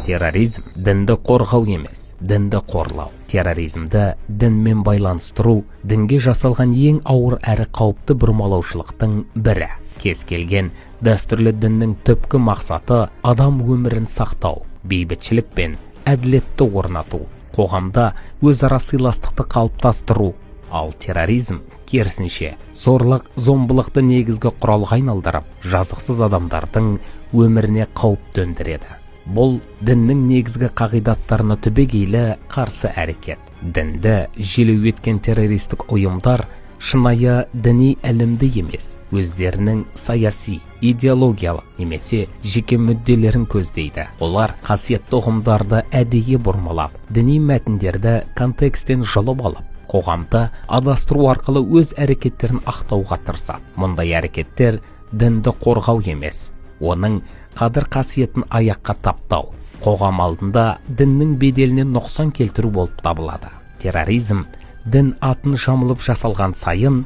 Терроризм дінді қорғау емес, дінді қорлау. Терроризмді дінмен байланыстыру дінге жасалған ең ауыр әрі қауіпті бұрмалаушылықтың бірі. Кез келген дәстүрлі діннің түпкі мақсаты адам өмірін сақтау, бейбітшілік пен әділетті орнату, қоғамда өзара сыйластықты қалыптастыру. Ал терроризм керісінше зорлық, зомбылықты негізгі құралға айналдырып, жазықсыз адамдардың өміріне қауіп төндіреді. Бұл діннің негізгі қағидаттарына түбегейлі қарсы әрекет. Дінді желеу еткен террористік ұйымдар шынайы діни ілімді емес, өздерінің саяси, идеологиялық немесе жеке мүдделерін көздейді. Олар қасиетті ұғымдарды әдейі бұрмалап, діни мәтіндерді контекстен жұлып алып, қоғамды адастыру арқылы өз әрекеттерін ақтауға тырысады. Мұндай әрекеттер дінді қорғау емес, оның қадір қасиетін аяққа таптау, қоғам алдында діннің беделіне нұқсан келтіру болып табылады. Терроризм дін атын жамылып жасалған сайын,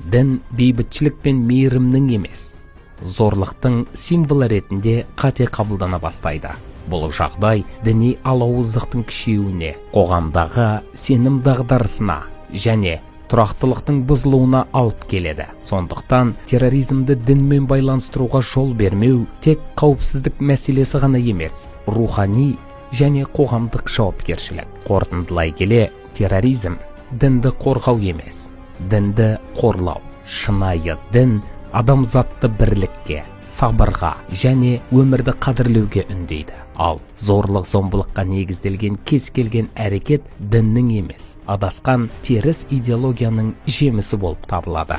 дін бейбітшілік пен мейірімнің емес, зорлықтың символы ретінде қате қабылдана бастайды. Бұл жағдай діни алауыздықтың күшеюіне, қоғамдағы сенім дағдарысына және тұрақтылықтың бұзылуына алып келеді. Сондықтан терроризмді дінмен байланыстыруға жол бермеу тек қауіпсіздік мәселесі ғана емес, рухани және қоғамдық жауапкершілік. Қорытындылай келе, терроризм дінді қорғау емес, дінді қорлау. Шынайы дін адамзатты бірлікке, сабырға және өмірді қадірлеуге үндейді. Ал зорлық, зомбылыққа негізделген кез келген әрекет діннің емес, адасқан теріс идеологияның жемісі болып табылады.